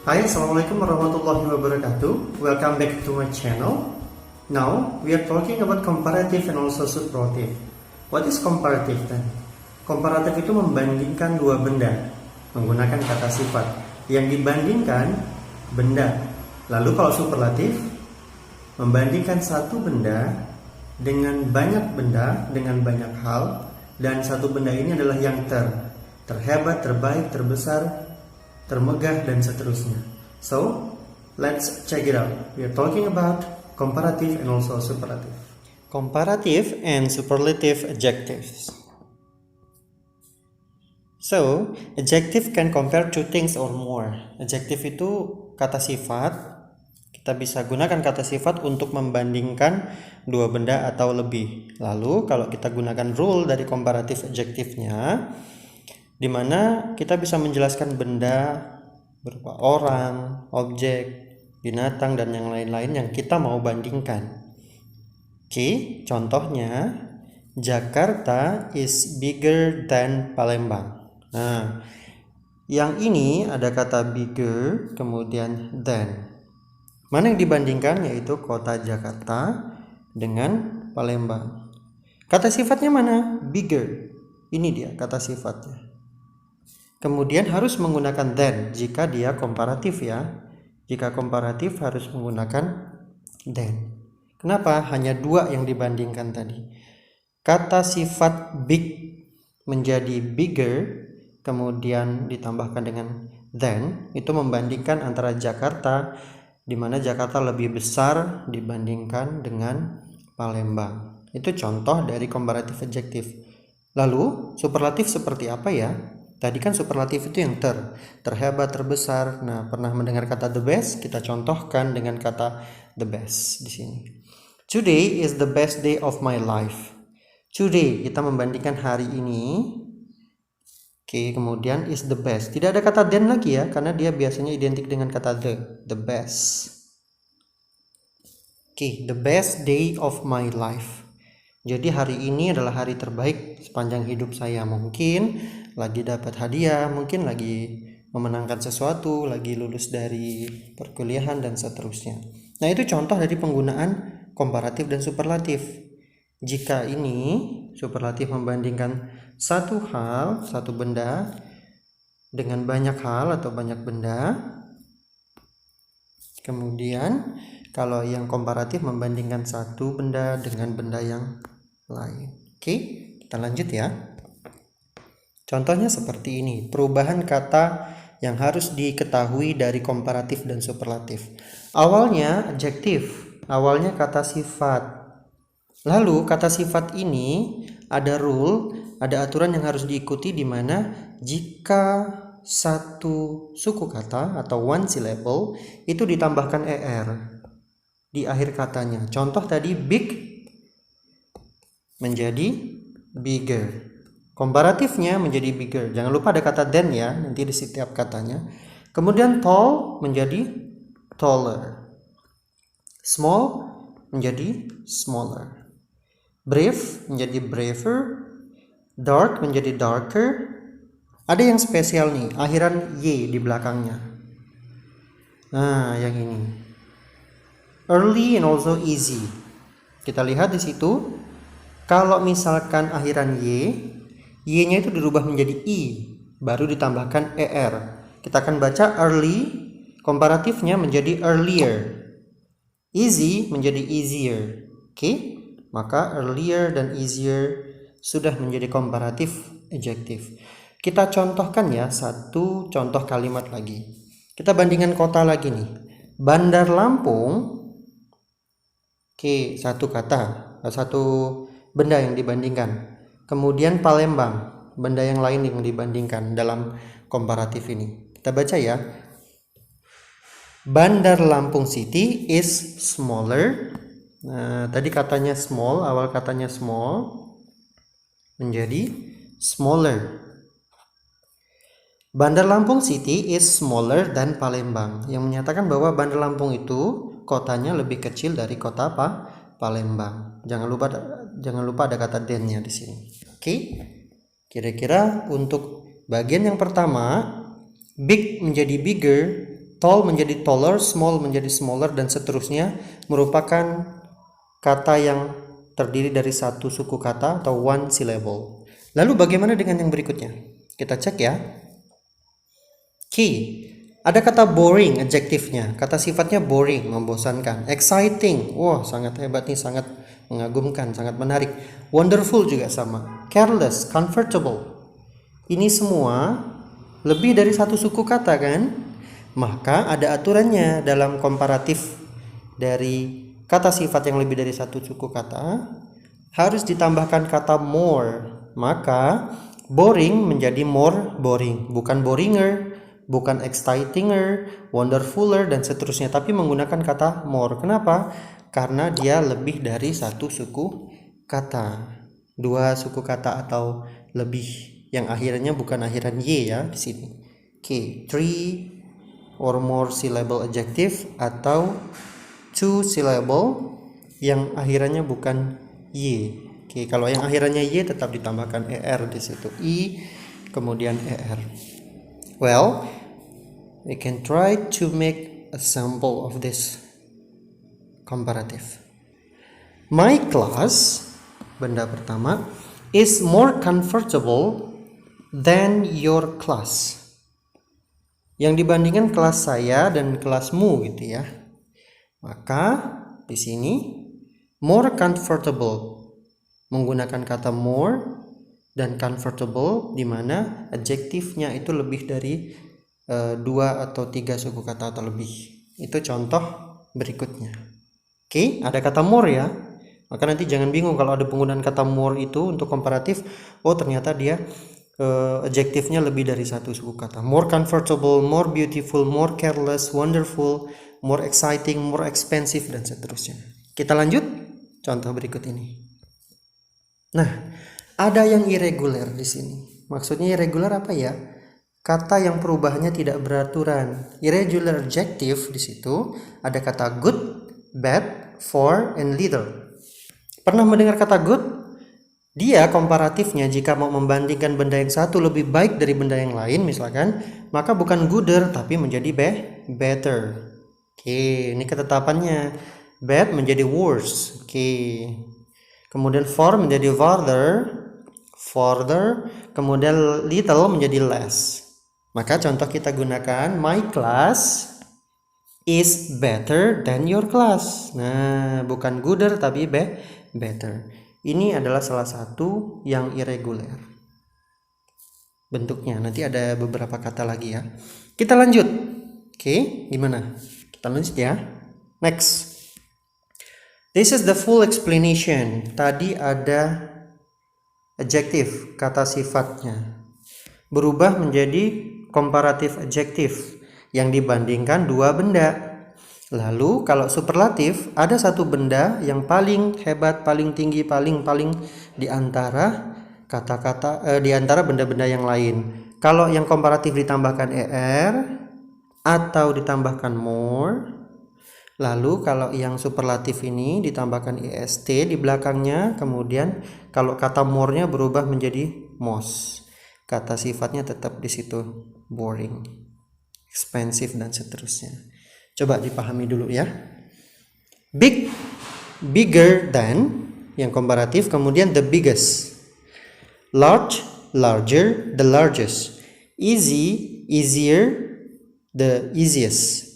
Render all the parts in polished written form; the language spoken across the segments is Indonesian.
Hi, Assalamualaikum warahmatullahi wabarakatuh. Welcome back to my channel. Now, we are talking about comparative and also superlative. What is comparative then? Komparatif itu membandingkan dua benda menggunakan kata sifat. Yang dibandingkan benda. Lalu kalau superlatif, membandingkan satu benda dengan banyak benda, dengan banyak hal, dan satu benda ini adalah yang terhebat, terbaik, terbesar, termegah, dan seterusnya. So, let's check it out. We are talking about comparative and also superlative. Comparative and superlative adjectives. So, adjective can compare two things or more. Adjective itu kata sifat. Kita bisa gunakan kata sifat untuk membandingkan dua benda atau lebih. Lalu, kalau kita gunakan rule dari comparative adjective-nya, di mana kita bisa menjelaskan benda berupa orang, objek, binatang, dan yang lain-lain yang kita mau bandingkan. Oke, contohnya Jakarta is bigger than Palembang. Nah, yang ini ada kata bigger, kemudian than. Mana yang dibandingkan? Yaitu kota Jakarta dengan Palembang. Kata sifatnya mana? Bigger. Ini dia kata sifatnya. Kemudian harus menggunakan than jika dia komparatif ya. Jika komparatif harus menggunakan than. Kenapa? Hanya dua yang dibandingkan tadi. Kata sifat big menjadi bigger, kemudian ditambahkan dengan than, itu membandingkan antara Jakarta, di mana Jakarta lebih besar dibandingkan dengan Palembang. Itu contoh dari comparative adjective. Lalu superlatif seperti apa ya? Tadi kan superlatif itu yang terhebat, terbesar. Nah, pernah mendengar kata the best? Kita contohkan dengan kata the best di sini. Today is the best day of my life. Today kita membandingkan hari ini. Oke, kemudian is the best. Tidak ada kata than lagi ya, karena dia biasanya identik dengan kata the best. Oke, the best day of my life. Jadi hari ini adalah hari terbaik sepanjang hidup saya. Mungkin lagi dapat hadiah, mungkin lagi memenangkan sesuatu, lagi lulus dari perkuliahan, dan seterusnya. Nah, itu contoh dari penggunaan komparatif dan superlatif. Jika ini superlatif membandingkan satu hal, satu benda dengan banyak hal atau banyak benda. Kemudian kalau yang komparatif membandingkan satu benda dengan benda yang lain. Oke, kita lanjut ya. Contohnya seperti ini, perubahan kata yang harus diketahui dari komparatif dan superlatif. Awalnya adjektif, awalnya kata sifat. Lalu kata sifat ini ada rule, ada aturan yang harus diikuti, di mana jika satu suku kata atau one syllable itu ditambahkan er di akhir katanya. Contoh tadi big menjadi bigger. Komparatifnya menjadi bigger. Jangan lupa ada kata than ya, nanti di setiap katanya. Kemudian tall menjadi taller. Small menjadi smaller. Brave menjadi braver. Dark menjadi darker. Ada yang spesial nih, akhiran y di belakangnya. Nah, yang ini. Early and also easy. Kita lihat di situ. Kalau misalkan akhiran y-nya itu dirubah menjadi i, baru ditambahkan er. Kita akan baca early, komparatifnya menjadi earlier. Easy menjadi easier. Oke, maka earlier dan easier sudah menjadi komparatif adjektif. Kita contohkan ya, satu contoh kalimat lagi. Kita bandingkan kota lagi nih. Bandar Lampung. Oke, satu kata, satu benda yang dibandingkan. Kemudian Palembang, benda yang lain yang dibandingkan dalam komparatif ini. Kita baca ya. Bandar Lampung City is smaller. Nah, tadi katanya small, awal katanya small menjadi smaller. Bandar Lampung City is smaller than Palembang, yang menyatakan bahwa Bandar Lampung itu kotanya lebih kecil dari kota Palembang. Jangan lupa ada kata than-nya di sini. Oke. Kira-kira untuk bagian yang pertama, big menjadi bigger, Tall menjadi taller, small menjadi smaller, dan seterusnya merupakan kata yang terdiri dari satu suku kata atau one syllable. Lalu bagaimana dengan yang berikutnya? Kita cek ya. Key. Ada kata boring, adjektifnya. Kata sifatnya boring, membosankan. Exciting, wah sangat hebat nih, sangat mengagumkan, sangat menarik. Wonderful juga sama. Careless, comfortable. Ini semua lebih dari satu suku kata kan? Maka ada aturannya dalam komparatif dari kata sifat yang lebih dari satu suku kata. Harus ditambahkan kata more. Maka boring menjadi more boring, bukan boringer, bukan excitinger, wonderfuler, dan seterusnya, tapi menggunakan kata more. Kenapa? Karena dia lebih dari satu suku kata, dua suku kata atau lebih, yang akhirnya bukan akhiran y ya di sini. Oke, 3 or more syllable adjective atau 2 syllable yang akhirannya bukan y. Oke, kalau yang akhirannya y tetap ditambahkan er di situ, i kemudian er. Well, we can try to make a sample of this comparative. My class, benda pertama, is more comfortable than your class. Yang dibandingkan kelas saya dan kelasmu gitu ya. Maka di sini more comfortable menggunakan kata more dan comfortable, di mana adjektifnya itu lebih dari 2 atau 3 suku kata atau lebih. Itu contoh berikutnya. Oke, ada kata more ya. Maka nanti jangan bingung kalau ada penggunaan kata more itu untuk komparatif. Oh, ternyata dia adjektifnya lebih dari satu suku kata. More comfortable, more beautiful, more careless, wonderful, more exciting, more expensive, dan seterusnya. Kita lanjut contoh berikut ini. Nah, ada yang irregular di sini. Maksudnya irregular apa ya? Kata yang perubahannya tidak beraturan. Irregular adjective di situ ada kata good, bad, for, and little. Pernah mendengar kata good? Dia komparatifnya jika mau membandingkan benda yang satu lebih baik dari benda yang lain misalkan, maka bukan gooder tapi menjadi better. Oke, ini ketetapannya. Bad menjadi worse. Oke. Kemudian for menjadi further, kemudian little menjadi less. Maka contoh kita gunakan, my class is better than your class. Nah, bukan gooder tapi better. Ini adalah salah satu yang irregular bentuknya. Nanti ada beberapa kata lagi ya. Kita lanjut. Oke, gimana? Kita lanjut ya. Next. This is the full explanation. Tadi ada adjective, kata sifatnya, berubah menjadi comparative adjective yang dibandingkan dua benda. Lalu kalau superlatif, ada satu benda yang paling hebat, paling tinggi, paling di antara kata-kata di antara benda-benda yang lain. Kalau yang komparatif ditambahkan er atau ditambahkan more. Lalu kalau yang superlatif ini ditambahkan est di belakangnya, kemudian kalau kata more-nya berubah menjadi most. Kata sifatnya tetap di situ, boring, expensive, dan seterusnya. Coba dipahami dulu ya. Big, bigger than yang komparatif, kemudian the biggest. Large, larger, the largest. Easy, easier, the easiest.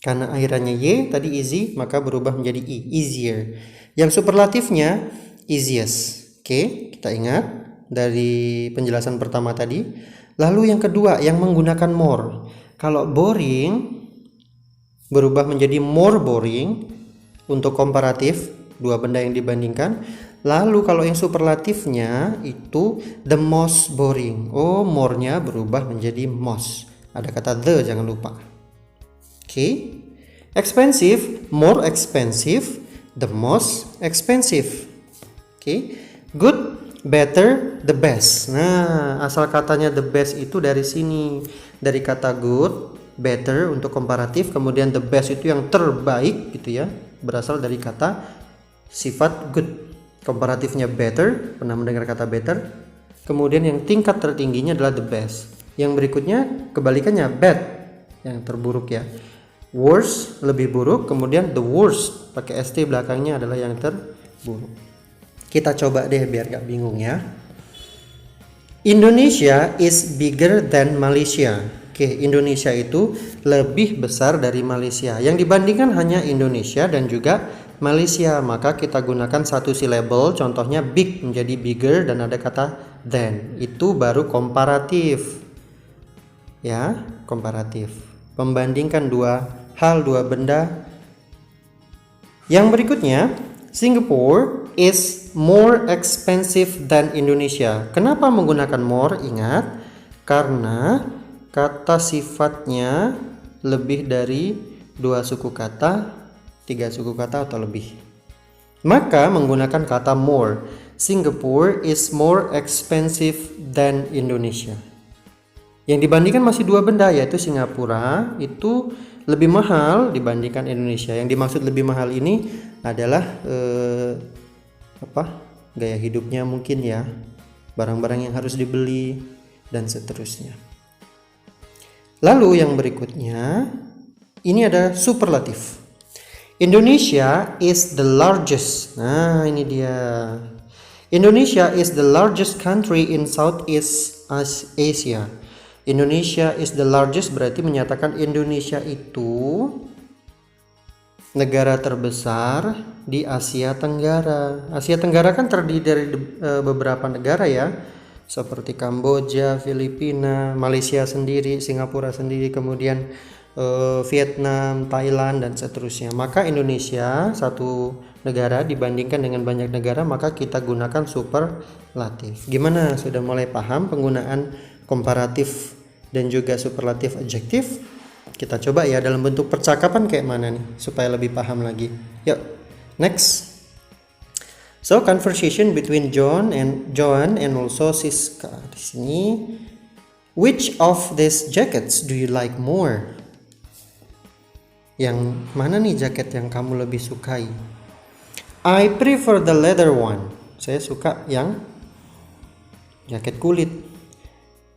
Karena akhirannya y tadi easy, maka berubah menjadi i, easier. Yang superlatifnya easiest. Oke, kita ingat dari penjelasan pertama tadi. Lalu yang kedua yang menggunakan more. Kalau boring berubah menjadi more boring untuk komparatif, dua benda yang dibandingkan. Lalu kalau yang superlatifnya itu the most boring. Oh, more-nya berubah menjadi most. Ada kata the, jangan lupa. Oke, expensive, more expensive, the most expensive. Oke, good, better, the best. Nah, asal katanya the best itu dari sini, dari kata good, better untuk komparatif, kemudian the best itu yang terbaik gitu ya, berasal dari kata sifat good. Komparatifnya better, pernah mendengar kata better. Kemudian yang tingkat tertingginya adalah the best. Yang berikutnya kebalikannya bad. yang terburuk ya. Worst lebih buruk, kemudian the worst pakai st belakangnya adalah yang terburuk. Kita coba deh biar gak bingung ya. Indonesia is bigger than Malaysia. Oke, Indonesia itu lebih besar dari Malaysia. Yang dibandingkan hanya Indonesia dan juga Malaysia, maka kita gunakan satu syllable, contohnya big menjadi bigger dan ada kata than. Itu baru komparatif. Ya, komparatif. Membandingkan dua hal, dua benda. Yang berikutnya, Singapore is more expensive than Indonesia. Kenapa menggunakan more? Ingat, karena kata sifatnya lebih dari 2 suku kata, 3 suku kata atau lebih. Maka menggunakan kata more. Singapore is more expensive than Indonesia. Yang dibandingkan masih 2 benda, yaitu Singapura itu lebih mahal dibandingkan Indonesia. Yang dimaksud lebih mahal ini adalah gaya hidupnya mungkin ya, barang-barang yang harus dibeli dan seterusnya. Lalu yang berikutnya ini ada superlatif. Indonesia is the largest. Nah, ini dia. Indonesia is the largest country in Southeast Asia. Indonesia is the largest berarti menyatakan Indonesia itu negara terbesar di Asia Tenggara. Asia Tenggara kan terdiri dari beberapa negara ya, seperti Kamboja, Filipina, Malaysia sendiri, Singapura sendiri, kemudian Vietnam, Thailand dan seterusnya. Maka Indonesia satu negara dibandingkan dengan banyak negara, maka kita gunakan superlatif. Gimana? Sudah mulai paham penggunaan komparatif dan juga superlatif adjektif? Kita coba ya dalam bentuk percakapan kayak mana nih supaya lebih paham lagi. Yuk, next. So conversation between John and also Siska. Di sini, which of these jackets do you like more? Yang mana nih jaket yang kamu lebih sukai? I prefer the leather one. Saya suka yang jaket kulit.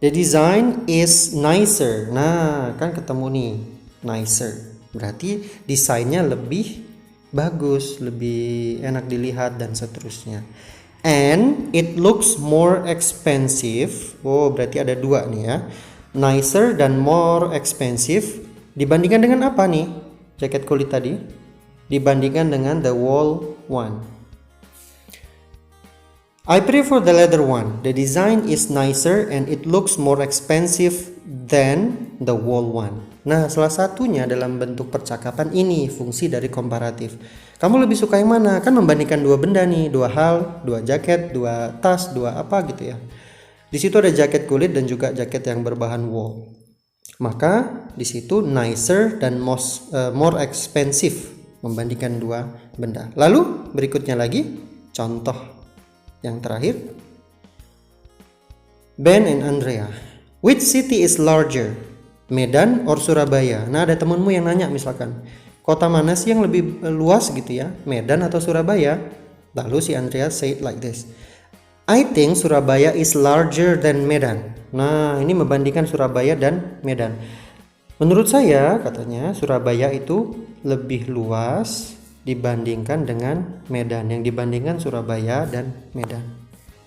The design is nicer. Nah, kan ketemu nih, nicer. Berarti desainnya lebih bagus, lebih enak dilihat dan seterusnya. And it looks more expensive. Oh, berarti ada 2 nih ya. Nicer dan more expensive. Dibandingkan dengan apa nih? Jaket kulit tadi. Dibandingkan dengan the wool one. I prefer the leather one. The design is nicer and it looks more expensive than the wool one. Nah, salah satunya dalam bentuk percakapan ini fungsi dari komparatif. Kamu lebih suka yang mana? Kan membandingkan 2 benda nih, 2 hal, 2 jaket, 2 tas, 2 apa gitu ya. Di situ ada jaket kulit dan juga jaket yang berbahan wool. Maka di situ nicer dan more expensive membandingkan 2 benda. Lalu berikutnya lagi contoh yang terakhir, Ben and Andrea. Which city is larger? Medan or Surabaya? Nah, ada temenmu yang nanya misalkan, kota mana sih yang lebih luas gitu ya? Medan atau Surabaya? Lalu si Andrea say it like this. I think Surabaya is larger than Medan. Nah, ini membandingkan Surabaya dan Medan. Menurut saya, katanya, Surabaya itu lebih luas dibandingkan dengan Medan. Yang dibandingkan Surabaya dan Medan.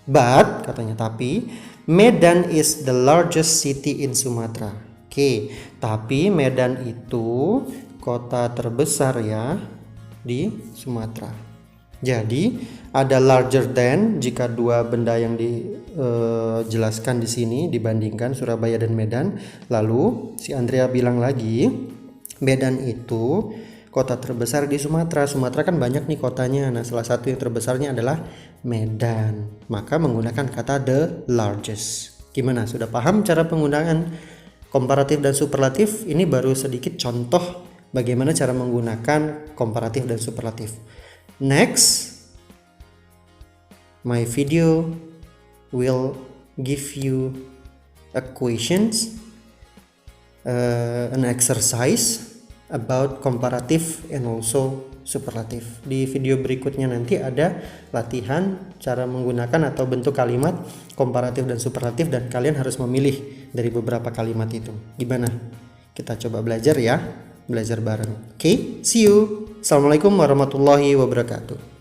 But, katanya, tapi Medan is the largest city in Sumatera. Oke, tapi Medan itu kota terbesar ya di Sumatera. Jadi ada larger than jika 2 benda yang dijelaskan di sini dibandingkan Surabaya dan Medan. Lalu si Andrea bilang lagi, Medan itu kota terbesar di Sumatera. Sumatera kan banyak nih kotanya. Nah, salah satu yang terbesarnya adalah Medan. Maka menggunakan kata the largest. Gimana? Sudah paham cara penggunaan komparatif dan superlatif? Ini baru sedikit contoh bagaimana cara menggunakan komparatif dan superlatif. Next, my video will give you a questions, an exercise about comparative and also superlative. Di video berikutnya nanti ada latihan cara menggunakan atau bentuk kalimat komparatif dan superlatif dan kalian harus memilih dari beberapa kalimat itu. Gimana? Kita coba belajar ya, belajar bareng. Oke, see you. Assalamualaikum warahmatullahi wabarakatuh.